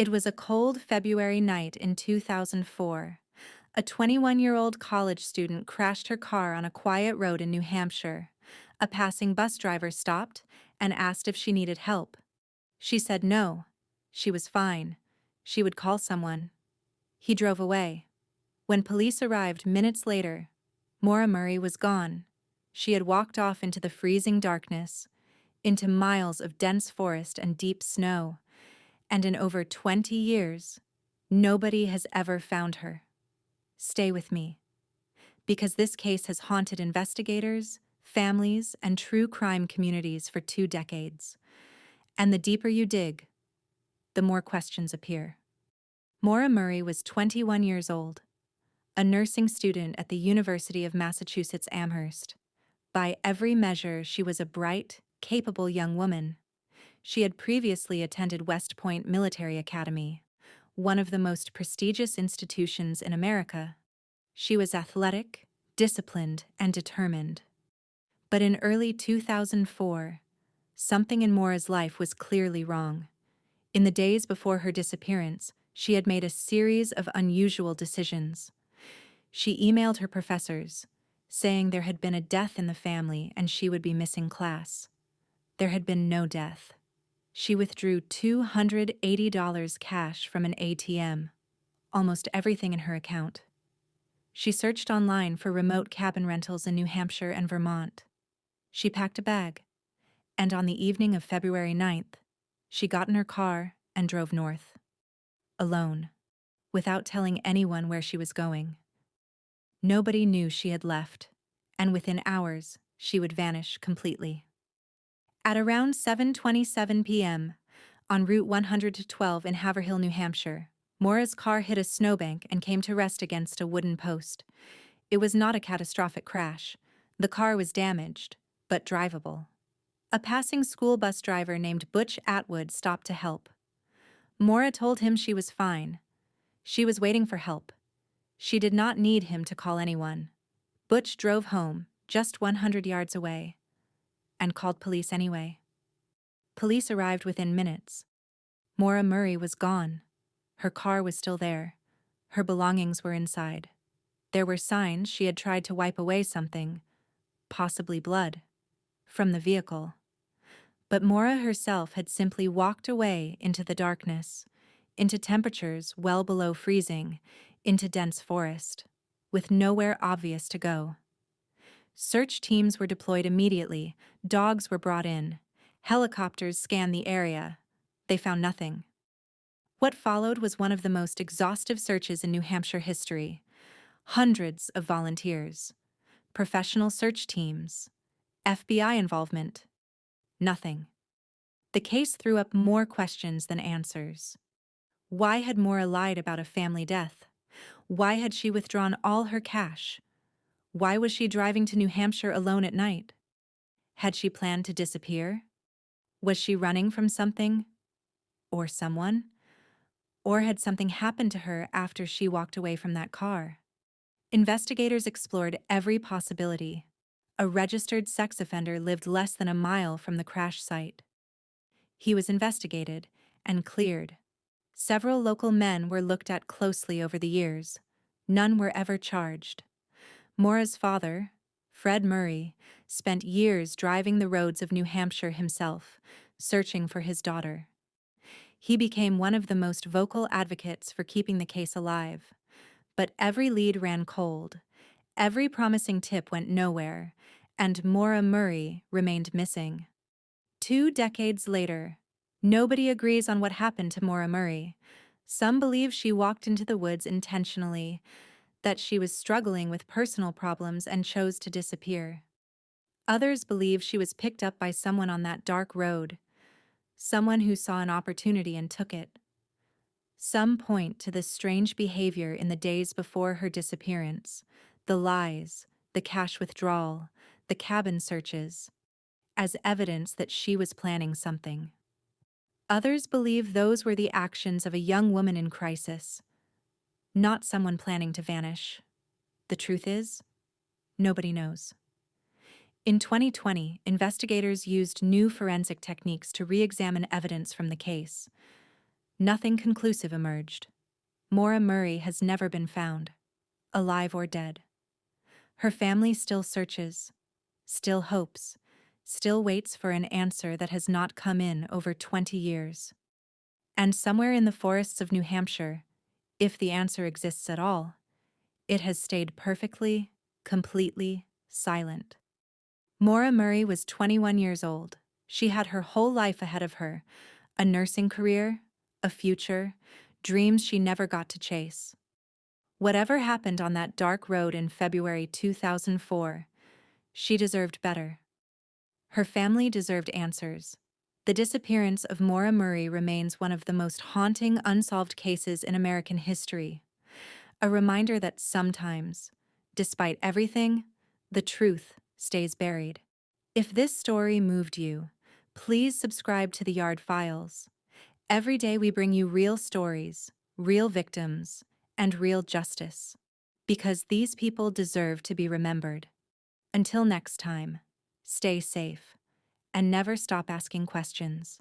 It was a cold February night in 2004. A 21-year-old college student crashed her car on a quiet road in New Hampshire. A passing bus driver stopped and asked if she needed help. She said no. She was fine. She would call someone. He drove away. When police arrived minutes later, Maura Murray was gone. She had walked off into the freezing darkness, into miles of dense forest and deep snow, and in over 20 years, nobody has ever found her. Stay with me, because this case has haunted investigators, families, and true crime communities for 2 decades. And the deeper you dig, the more questions appear. Maura Murray was 21 years old, a nursing student at the University of Massachusetts Amherst. By every measure, she was a bright, capable young woman. She had previously attended West Point Military Academy, one of the most prestigious institutions in America. She was athletic, disciplined, and determined. But in early 2004, something in Maura's life was clearly wrong. In the days before her disappearance, she had made a series of unusual decisions. She emailed her professors, saying there had been a death in the family and she would be missing class. There had been no death. She withdrew $280 cash from an ATM, almost everything in her account. She searched online for remote cabin rentals in New Hampshire and Vermont. She packed a bag, and on the evening of February 9th, she got in her car and drove north. Alone, without telling anyone where she was going. Nobody knew she had left, and within hours, she would vanish completely. At around 7:27 p.m., on Route 112 in Haverhill, New Hampshire, Maura's car hit a snowbank and came to rest against a wooden post. It was not a catastrophic crash. The car was damaged, but drivable. A passing school bus driver named Butch Atwood stopped to help. Maura told him she was fine. She was waiting for help. She did not need him to call anyone. Butch drove home, just 100 yards away, and called police anyway. Police arrived within minutes. Maura Murray was gone. Her car was still there. Her belongings were inside. There were signs she had tried to wipe away something, possibly blood, from the vehicle. But Maura herself had simply walked away into the darkness, into temperatures well below freezing, into dense forest, with nowhere obvious to go. Search teams were deployed immediately, dogs were brought in, helicopters scanned the area. They found nothing. What followed was one of the most exhaustive searches in New Hampshire history. Hundreds of volunteers, professional search teams, FBI involvement. Nothing. The case threw up more questions than answers. Why had Maura lied about a family death? Why had she withdrawn all her cash? Why was she driving to New Hampshire alone at night? Had she planned to disappear? Was she running from something? Or someone? Or had something happened to her after she walked away from that car? Investigators explored every possibility. A registered sex offender lived less than a mile from the crash site. He was investigated and cleared. Several local men were looked at closely over the years. None were ever charged. Maura's father, Fred Murray, spent years driving the roads of New Hampshire himself, searching for his daughter. He became one of the most vocal advocates for keeping the case alive. But every lead ran cold. Every promising tip went nowhere, and Maura Murray remained missing. 2 decades later, nobody agrees on what happened to Maura Murray. Some believe she walked into the woods intentionally, that she was struggling with personal problems and chose to disappear. Others believe she was picked up by someone on that dark road, someone who saw an opportunity and took it. Some point to the strange behavior in the days before her disappearance, the lies, the cash withdrawal, the cabin searches, as evidence that she was planning something. Others believe those were the actions of a young woman in crisis, not someone planning to vanish. The truth is, nobody knows. In 2020, investigators used new forensic techniques to re-examine evidence from the case. Nothing conclusive emerged. Maura Murray has never been found, alive or dead. Her family still searches, still hopes, still waits for an answer that has not come in over 20 years. And somewhere in the forests of New Hampshire, if the answer exists at all, it has stayed perfectly, completely silent. Maura Murray was 21 years old. She had her whole life ahead of her, a nursing career, a future, dreams she never got to chase. Whatever happened on that dark road in February 2004, she deserved better. Her family deserved answers. The disappearance of Maura Murray remains one of the most haunting unsolved cases in American history. A reminder that sometimes, despite everything, the truth stays buried. If this story moved you, please subscribe to the Yard Files. Every day we bring you real stories, real victims, and real justice. Because these people deserve to be remembered. Until next time, stay safe, and never stop asking questions.